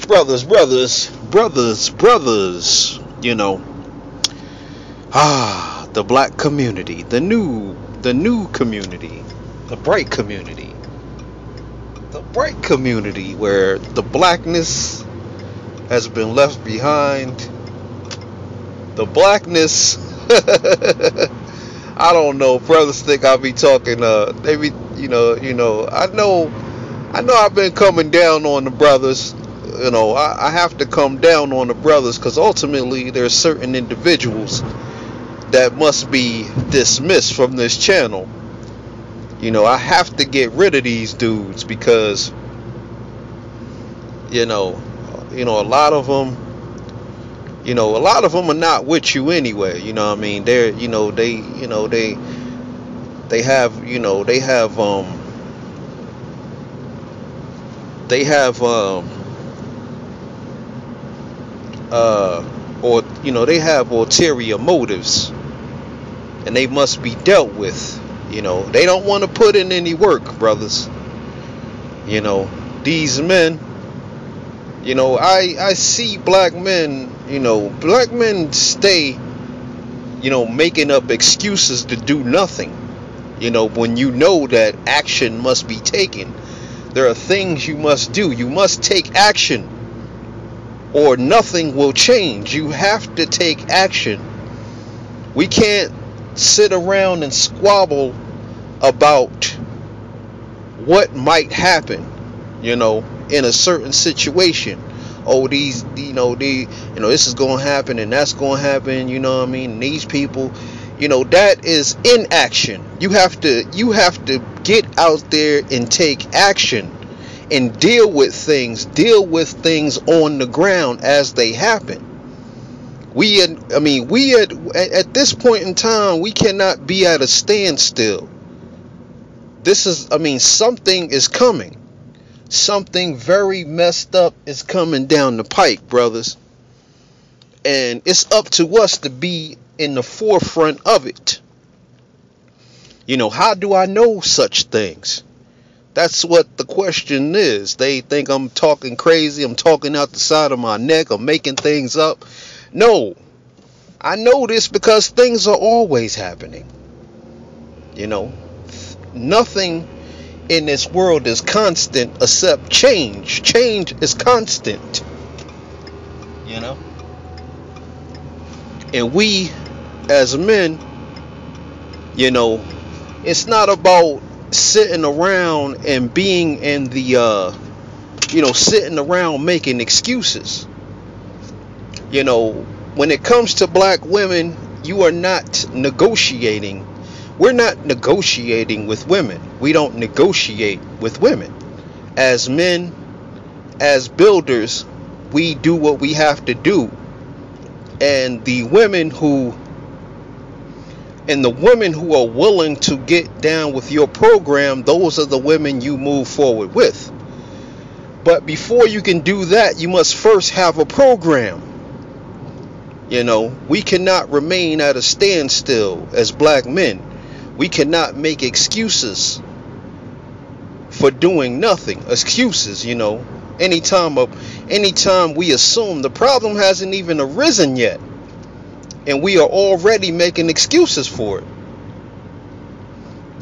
brothers, the black community, the new community, the bright community where the blackness has been left behind. The blackness, I don't know, brothers think I'll be talking, maybe, I know I've been coming down on the brothers. I have to come down on the brothers because ultimately there's certain individuals that must be dismissed from this channel. I have to get rid of these dudes because, a lot of them, are not with you anyway. They're, they have ulterior motives, and they must be dealt with. They don't want to put in any work, brothers. These men, I see black men, black men stay, making up excuses to do nothing. When that action must be taken. There are things you must do. You must take action, or nothing will change. You have to take action. We can't sit around and squabble about what might happen, in a certain situation. Oh, this is going to happen and that's going to happen, and these people, that is inaction. You have to get out there and take action and deal with things on the ground as they happen. At this point in time, we cannot be at a standstill. Something is coming. Something very messed up is coming down the pike, brothers. And it's up to us to be in the forefront of it. How do I know such things? That's what the question is. They think I'm talking crazy. I'm talking out the side of my neck. I'm making things up. No, I know this because things are always happening. Nothing in this world is constant except change. Change is constant. And we as men, it's not about sitting around and being in the sitting around making excuses. When it comes to black women, you are not negotiating. We're not negotiating with women. We don't negotiate with women. As men, as builders, we do what we have to do. And the women who are willing to get down with your program, those are the women you move forward with. But before you can do that, you must first have a program. We cannot remain at a standstill as black men. We cannot make excuses for doing nothing. Excuses, anytime we assume the problem hasn't even arisen yet, and we are already making excuses for it.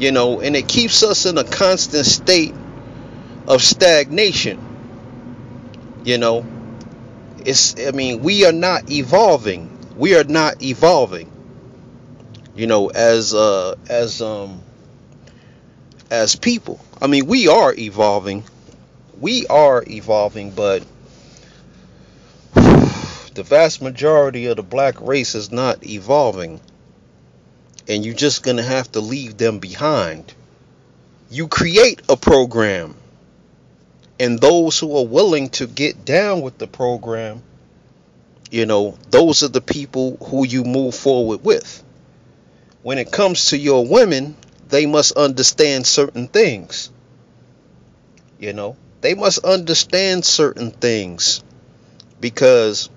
And it keeps us in a constant state of stagnation. We are not evolving. We are not evolving. As people. We are evolving. We are evolving, but the vast majority of the black race is not evolving. And you're just going to have to leave them behind. You create a program. And those who are willing to get down with the program, those are the people who you move forward with. When it comes to your women, they must understand certain things. They must understand certain things because,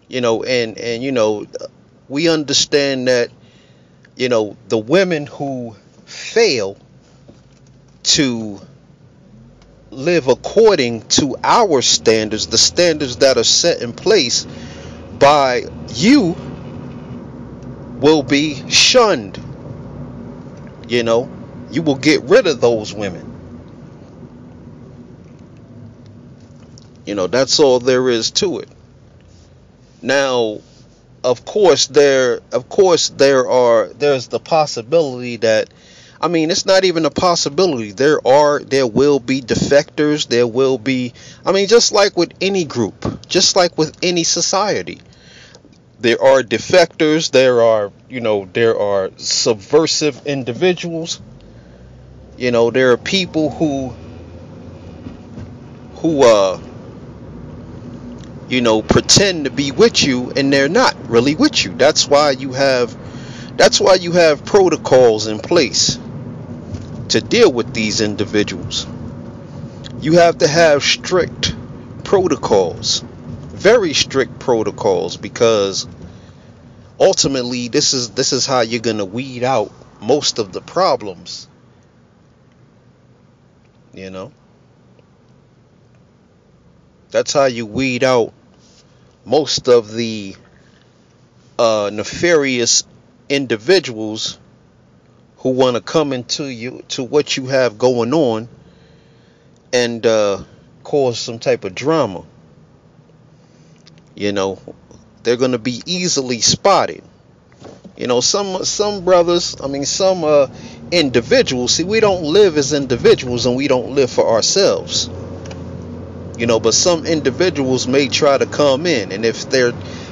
we understand that, the women who fail to live according to our standards, the standards that are set in place by you, will be shunned. You know, you will get rid of those women. You know, that's all there is to it. Now, of course there's the possibility that, I mean, it's not even a possibility. There will be defectors. There will be, I mean, just like with any group, just like with any society, there are defectors. There are subversive individuals. You know, there are people who pretend to be with you and they're not really with you. That's why you have protocols in place to deal with these individuals. You have to have strict protocols, very strict protocols, because ultimately this is how you're going to weed out most of the problems. You know, that's how you weed out most of the nefarious individuals who want to come to what you have going on and cause some type of drama. You know, they're going to be easily spotted. You know, some brothers, I mean, some individuals, see, we don't live as individuals and we don't live for ourselves. You know, but some individuals may try to come in, and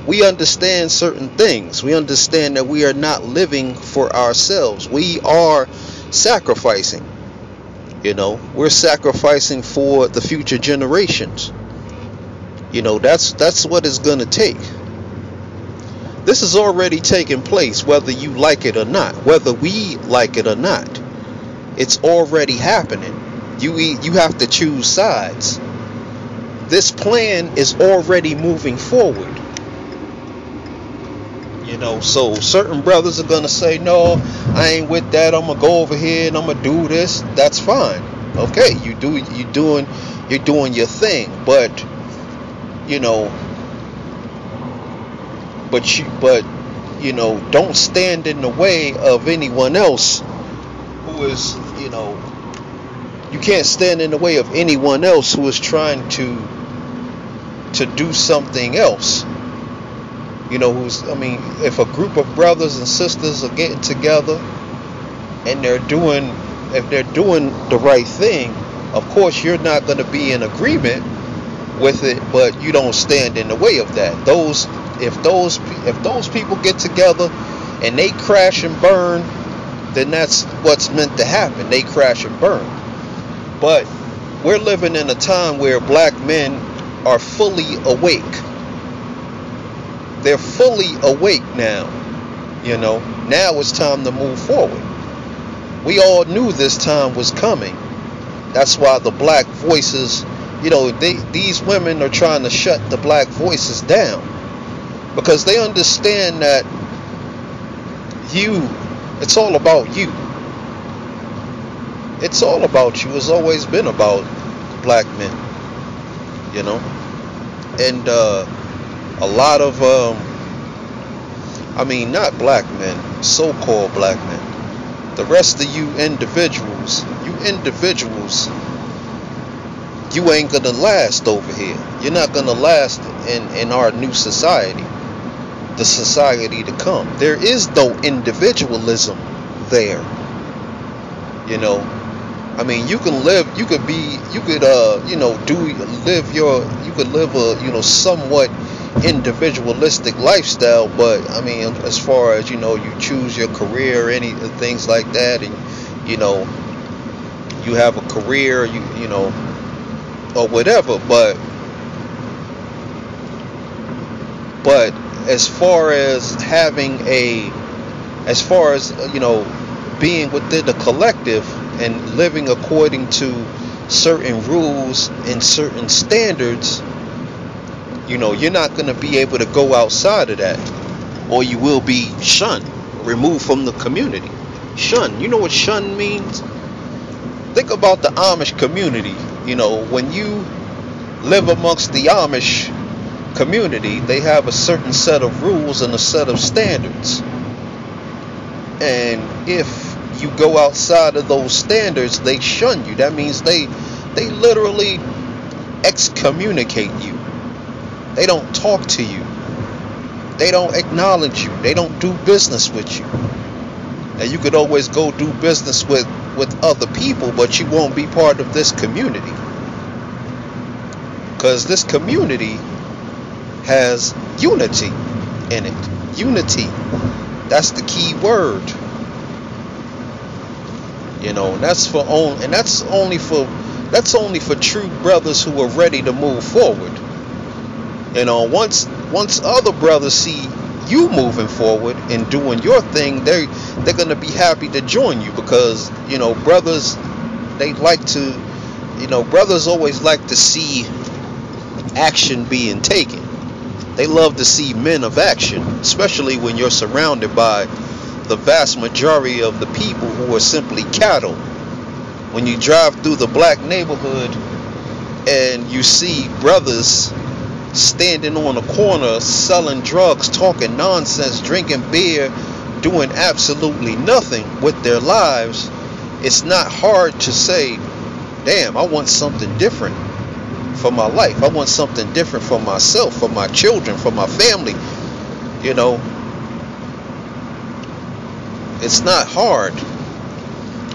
we understand certain things. We understand that we are not living for ourselves. We are sacrificing. You know, we're sacrificing for the future generations. You know, that's what it's going to take. This is already taking place, whether you like it or not, whether we like it or not. It's already happening. You have to choose sides. This plan is already moving forward. You know, so certain brothers are going to say, no, I ain't with that. I'm going to go over here and I'm going to do this. That's fine. Okay, you're doing your thing, but you know, don't stand in the way of anyone else who is, you know, you can't stand in the way of anyone else who is trying to do something else. You know, if a group of brothers and sisters are getting together and if they're doing the right thing, of course you're not going to be in agreement with it, but you don't stand in the way of that. If those people get together and they crash and burn, then that's what's meant to happen. They crash and burn. But we're living in a time where black men are fully awake. They're fully awake now. You know, now it's time to move forward. We all knew this time was coming. That's why the black voices, you know, these women are trying to shut the black voices down, because they understand that it's all about you. It's all about you. It's always been about black men, you know. And a lot of not black men, so-called black men, the rest of you individuals, you ain't gonna last over here. You're not gonna last in our new society, the society to come. There is no individualism there. You know, I mean, you could live a somewhat individualistic lifestyle, but I mean, as far as, you know, you choose your career, any things like that, and you know, you have a career, you know, or whatever, but as far as you know, being within the collective and living according to certain rules and certain standards, you know, you're not going to be able to go outside of that, or you will be shunned, removed from the community. Shun, you know what shun means? Think about the Amish community. When you live amongst the Amish community, they have a certain set of rules and a set of standards. And if you go outside of those standards, they shun you. That means they literally excommunicate you. They don't talk to you. They don't acknowledge you. They don't do business with you. And you could always go do business with other people, but you won't be part of this community. Because this community has unity in it. Unity. That's the key word. And that's only for true brothers who are ready to move forward. Once other brothers see you moving forward and doing your thing, they're gonna be happy to join you, because brothers, they like to, brothers always like to see action being taken. They love to see men of action, especially when you're surrounded by the vast majority of the people who are simply cattle. When you drive through the black neighborhood and you see brothers standing on a corner selling drugs, talking nonsense, drinking beer, doing absolutely nothing with their lives, it's not hard to say, damn, I want something different for my life. I want something different for myself, for my children, for my family. It's not hard.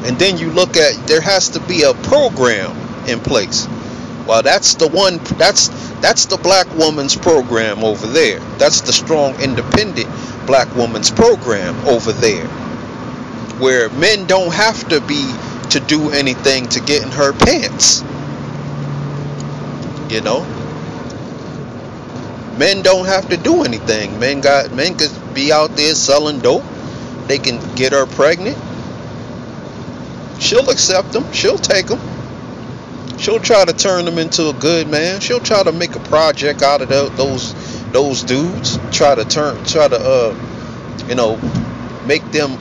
And then you look at, there has to be a program in place. Well, that's the black woman's program over there. That's the strong, independent black woman's program over there, where men don't have to do anything to get in her pants. Men don't have to do anything. Men could be out there selling dope. They can get her pregnant. She'll accept them. She'll take them. She'll try to turn them into a good man. She'll try to make a project out of those dudes. Try to make them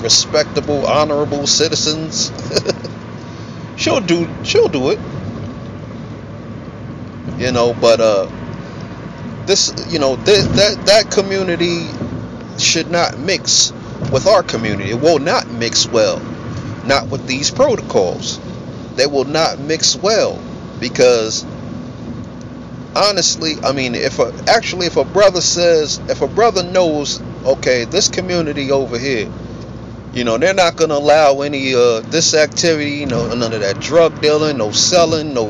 respectable, honorable citizens. She'll do it. But that community should not mix with our community. It will not mix well. Not with these protocols. They will not mix well, because honestly, if a brother knows, okay, this community over here, they're not gonna allow any this activity, none of that drug dealing, no selling, no,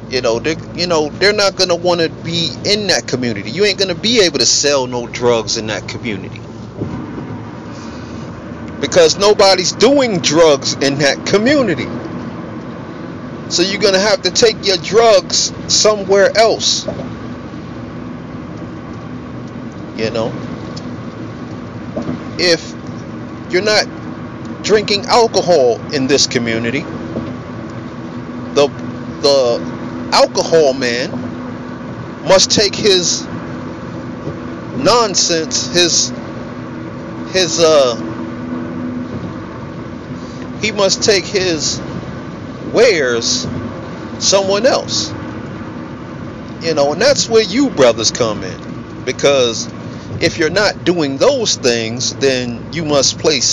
they're not gonna want to be in that community. You ain't gonna be able to sell no drugs in that community, because nobody's doing drugs in that community. So you're going to have to take your drugs somewhere else. If you're not drinking alcohol in this community, the alcohol man must take his nonsense, he must take his wares someone else. And that's where you brothers come in, because if you're not doing those things, then you must put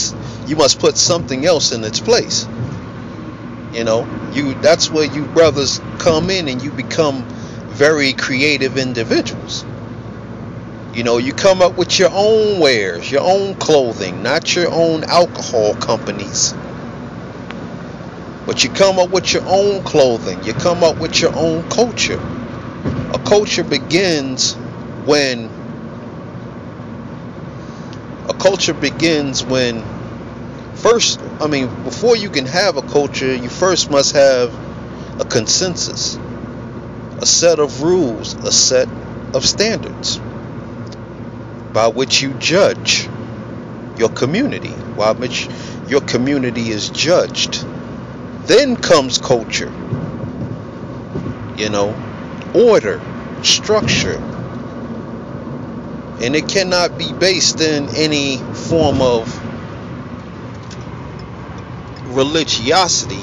something else in its place. That's where you brothers come in, and you become very creative individuals. You come up with your own wares, your own clothing, not your own alcohol companies. But you come up with your own clothing. You come up with your own culture. A culture begins when before you can have a culture, you first must have a consensus, a set of rules, a set of standards by which you judge your community, by which your community is judged. Then comes culture, order, structure. And it cannot be based in any form of religiosity.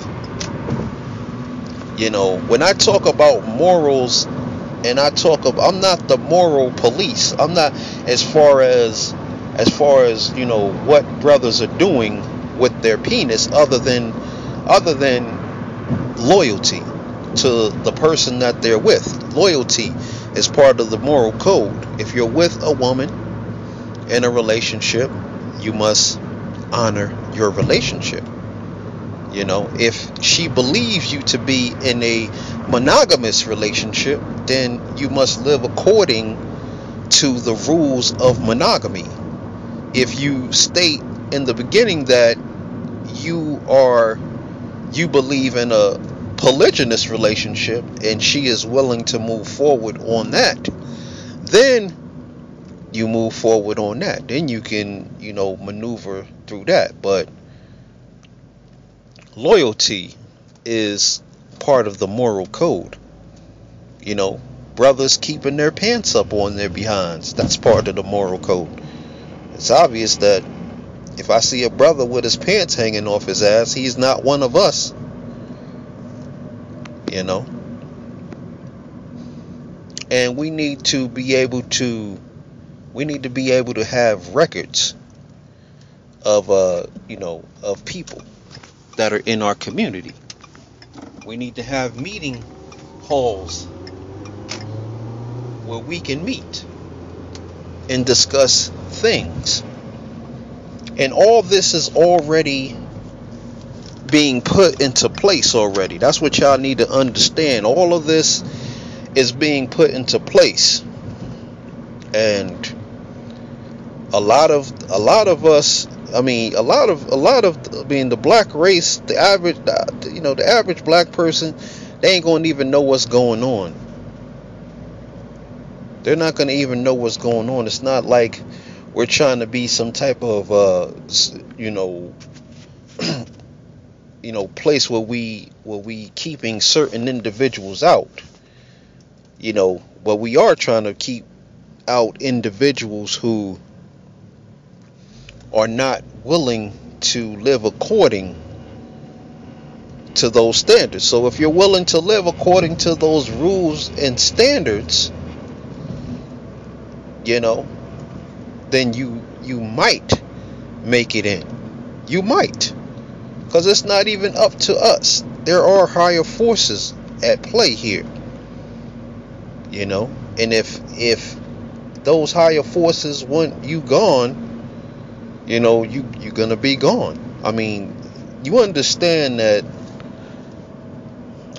When I talk about morals, and I'm not the moral police. I'm not, as far as what brothers are doing with their penis, other than loyalty to the person that they're with. Loyalty is part of the moral code. If you're with a woman in a relationship, you must honor your relationship. If she believes you to be in a monogamous relationship, then you must live according to the rules of monogamy. If you state in the beginning that you believe in a polygynous relationship and she is willing to move forward on that, then you move forward on that. Then you can, maneuver through that. But loyalty is part of the moral code. Brothers keeping their pants up on their behinds, that's part of the moral code. It's obvious that if I see a brother with his pants hanging off his ass, he's not one of us. And we need to be able to have records of of people that are in our community. We need to have meeting halls where we can meet and discuss things. And all this is already being put into place already. That's what y'all need to understand. All of this is being put into place. And a lot of us, the black race, the average black person, they ain't going to even know what's going on. They're not going to even know what's going on. It's not like we're trying to be some type of place where we keeping certain individuals out. But we are trying to keep out individuals who are not willing to live according to those standards. So if you're willing to live according to those rules and standards, then you might make it in. You might. Because it's not even up to us. There are higher forces at play here. And if those higher forces want you gone, you're gonna be gone. You understand that.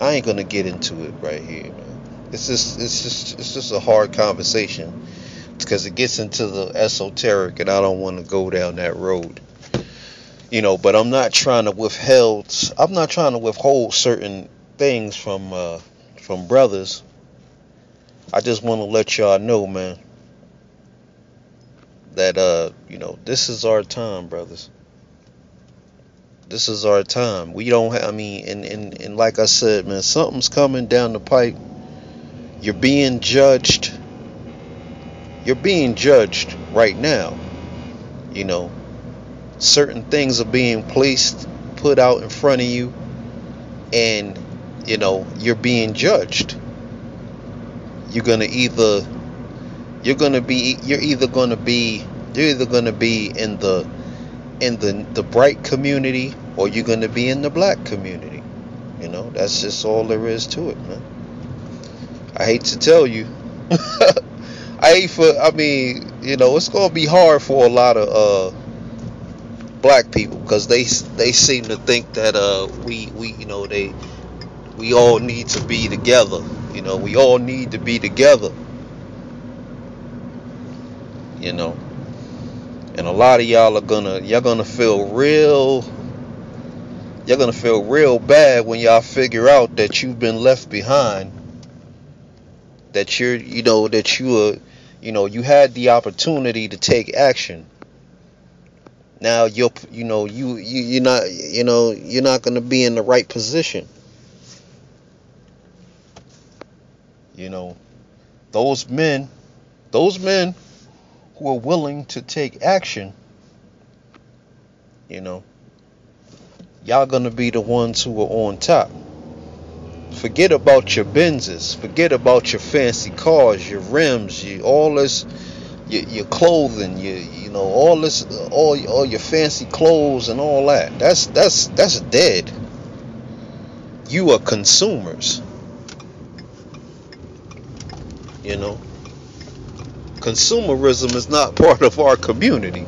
I ain't gonna get into it right here, man. It's just a hard conversation because it gets into the esoteric, and I don't want to go down that road. But I'm not trying to withhold certain things from brothers. I just want to let y'all know, man, that this is our time, brothers. This is our time. We don't have, and like I said, man, something's coming down the pipe. You're being judged. You're being judged right now. Certain things are being put out in front of you, and you're being judged. You're either gonna be in the bright community, or you're gonna be in the black community. That's just all there is to it, man. I hate to tell you. It's gonna be hard for a lot of black people, because they seem to think that we all need to be together. We all need to be together. And a lot of y'all you're gonna feel real bad when y'all figure out that you've been left behind. That you had the opportunity to take action. Now you're not gonna be in the right position. Those men who are willing to take action, y'all gonna be the ones who are on top. Forget about your Benzes. Forget about your fancy cars, your rims, all this, your clothing, all this, all your fancy clothes and all that. That's dead. You are consumers. Consumerism is not part of our community.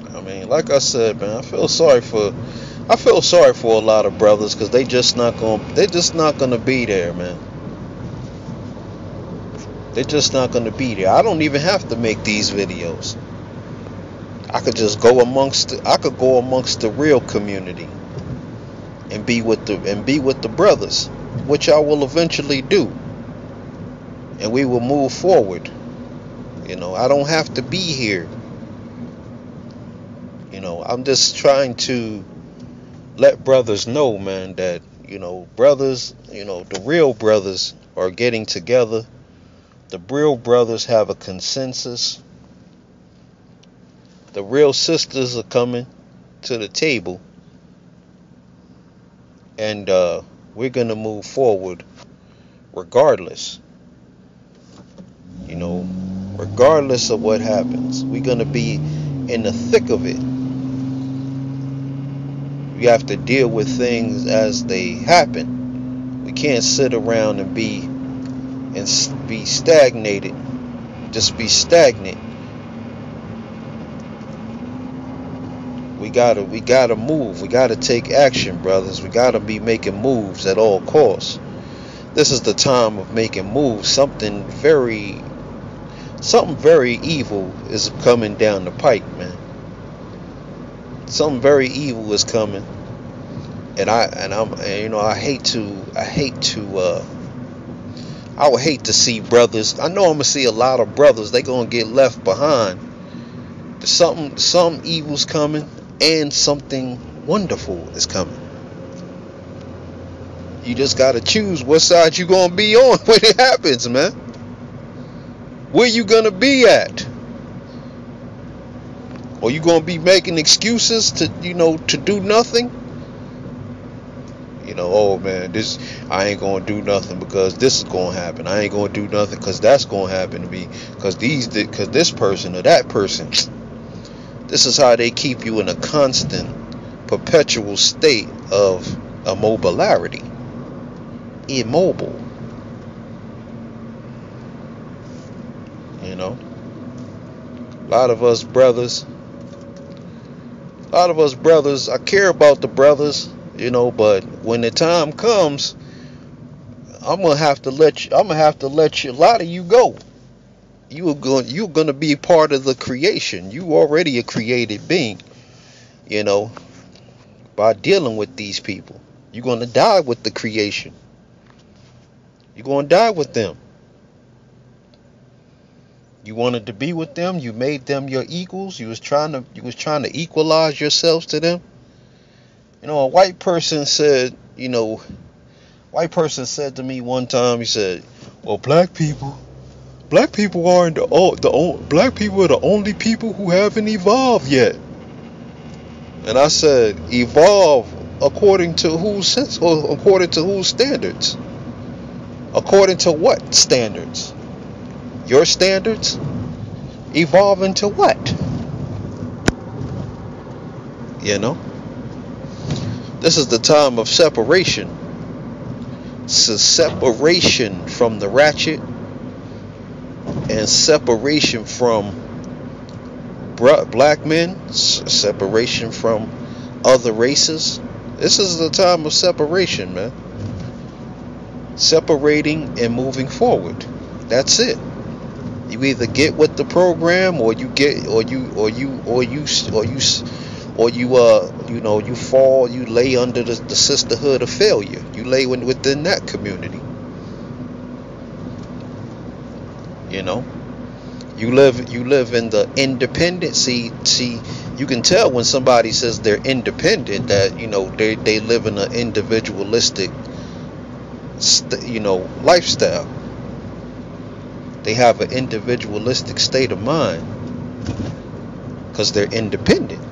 I mean, like I said, man, I feel sorry for a lot of brothers because they're just not gonna be there, man. They're just not gonna be there. I don't even have to make these videos. I could just go amongst the real community and be with the brothers, which I will eventually do, and we will move forward. I don't have to be here. I'm just trying to let brothers know, man, that brothers, the real brothers are getting together. The real brothers have a consensus. The real sisters are coming to the table, and we're gonna move forward regardless. Regardless of what happens, we're gonna be in the thick of it. We have to deal with things as they happen. We can't sit around and be stagnated. Just be stagnant. We gotta move. We gotta take action, brothers. We gotta be making moves at all costs. This is the time of making moves. Something very evil is coming down the pike, man. Something very evil is coming, and I would hate to see brothers. I know I'm gonna see a lot of brothers. They gonna get left behind. Some evil's coming, and something wonderful is coming. You just gotta choose what side you gonna be on when it happens, man. Where you gonna be at? Or you gonna be making excuses to do nothing? Oh man, I ain't gonna do nothing because this is gonna happen. I ain't gonna do nothing because that's gonna happen to me. Because this person or that person. This is how they keep you in a constant, perpetual state of immobility. Immobile. A lot of us brothers, I care about the brothers, but when the time comes, I'm gonna have to let a lot of you go. You're gonna be part of the creation. You already a created being, by dealing with these people. You're gonna die with the creation. You're gonna die with them. You wanted to be with them. You made them your equals. You was trying to equalize yourselves to them. A white person said to me one time. He said, "Well, black people aren't black people are the only people who haven't evolved yet." And I said, "Evolve according to whose standards? According to what standards? Your standards? Evolve into what?" This is the time of separation. It's separation from the ratchet and separation from black men, separation from other races. This is the time of separation, man. Separating and moving forward. That's it. You either get with the program, or you fall. You lay under the sisterhood of failure. You lay within that community. You live in the independent. See, you can tell when somebody says they're independent that they live in an individualistic lifestyle. They have an individualistic state of mind. because they're independent.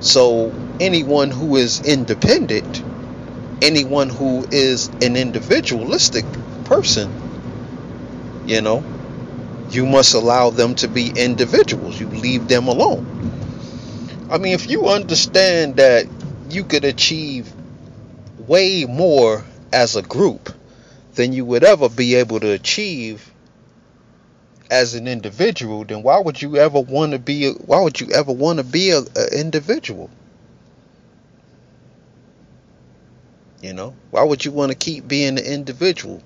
So anyone who is independent, anyone who is an individualistic person, you must allow them to be individuals. You leave them alone. I mean, if you understand that you could achieve way more as a group than you would ever be able to achieve as an individual, then why would you ever want to be an individual? Why would you want to keep being an individual?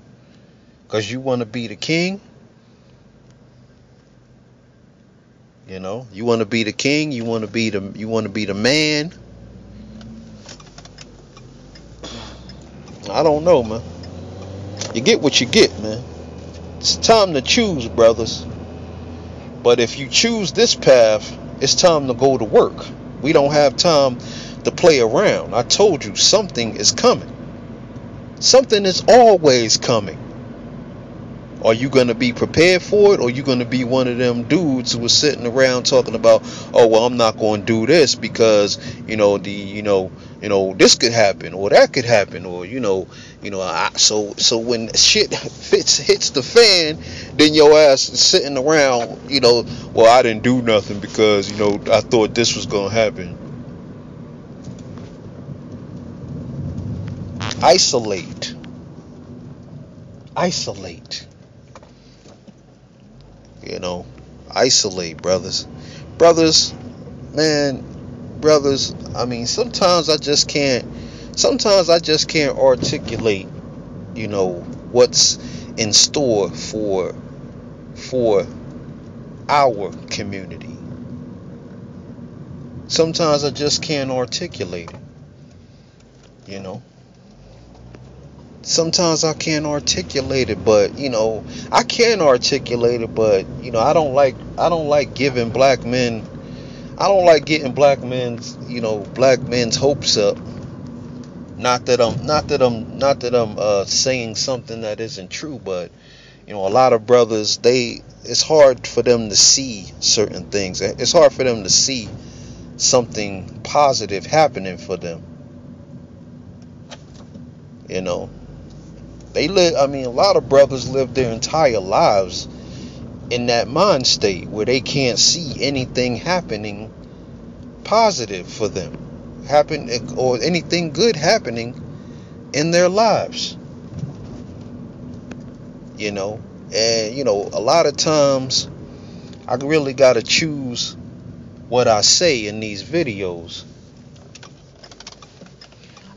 Because you want to be the king? You want to be the king, you want to be the man. I don't know, man. You get what you get, man. It's time to choose, brothers. But if you choose this path, it's time to go to work. We don't have time to play around. I told you, something is coming. Something is always coming. Are you going to be prepared for it, or are you going to be one of them dudes who was sitting around talking about, oh, well, I'm not going to do this because, this could happen or that could happen, or, so when shit hits the fan, then your ass is sitting around, well, I didn't do nothing because, I thought this was going to happen. Isolate. Isolate, brothers. I mean, sometimes I just can't articulate, what's in store for our community. Sometimes I just can't articulate it, Sometimes I can't articulate it, but I can articulate it, but I don't like giving black men, I don't like getting black men's hopes up. Not that I'm saying something that isn't true, but a lot of brothers, it's hard for them to see certain things. It's hard for them to see something positive happening for them. A lot of brothers live their entire lives in that mind state where they can't see anything happening positive for them, or anything good happening in their lives. And a lot of times I really gotta choose what I say in these videos.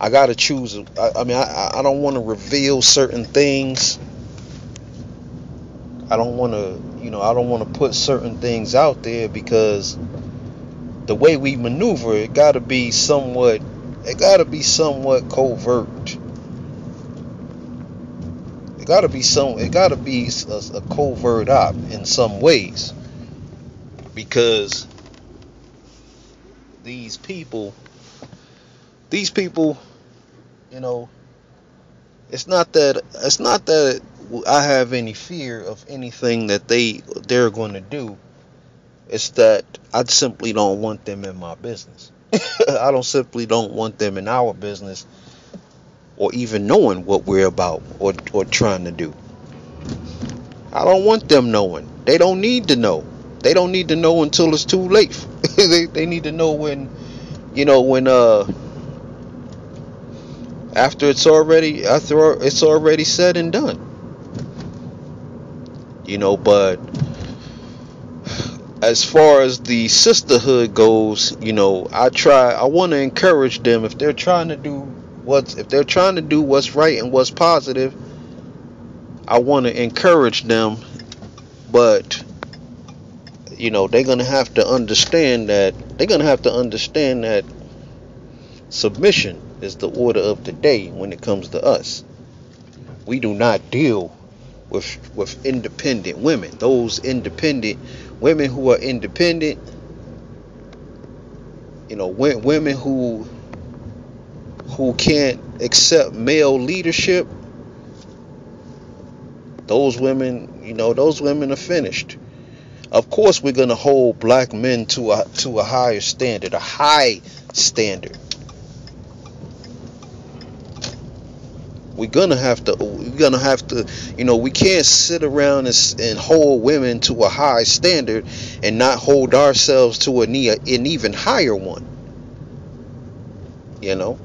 I gotta choose. I don't want to reveal certain things. I don't want to put certain things out there, because the way we maneuver, it gotta be somewhat covert. It gotta be a covert op in some ways, because these people, it's not that I have any fear of anything that they're going to do. It's that I simply don't want them in my business. I simply don't want them in our business, or even knowing what we're about or trying to do. I don't want them knowing. They don't need to know. They don't need to know until it's too late. They need to know when after it's already said and done. But as far as the sisterhood goes, I want to encourage them, if they're trying to do what's right and what's positive. I want to encourage them, but they're gonna have to understand that submission is the order of the day when it comes to us. We do not deal with independent women. Those independent women who are independent, women who can't accept male leadership. Those women are finished. Of course, we're gonna hold black men to a higher standard, a high standard. We're gonna have to, we can't sit around and hold women to a high standard and not hold ourselves to an even higher one. You know,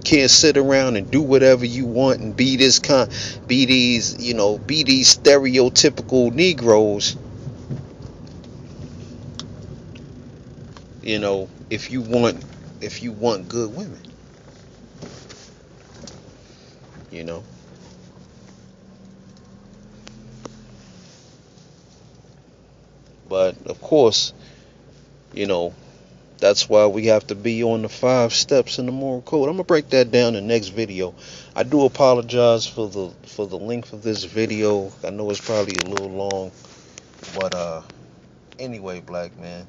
can't sit around and do whatever you want and be these stereotypical Negroes. If you want good women. You know. But of course, you know, that's why we have to be on the 5 steps in the moral code. I'm gonna break that down in the next video. I do apologize for the length of this video. I know it's probably a little long, but anyway, black man,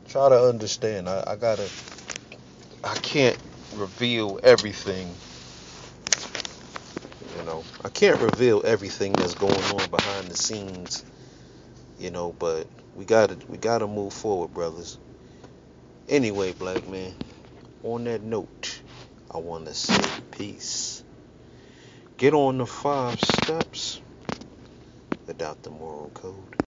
try to understand. I can't reveal everything. I can't reveal everything that's going on behind the scenes. But we gotta move forward, brothers. Anyway, black man, on that note, I want to say peace. Get on the 5 steps without the moral code.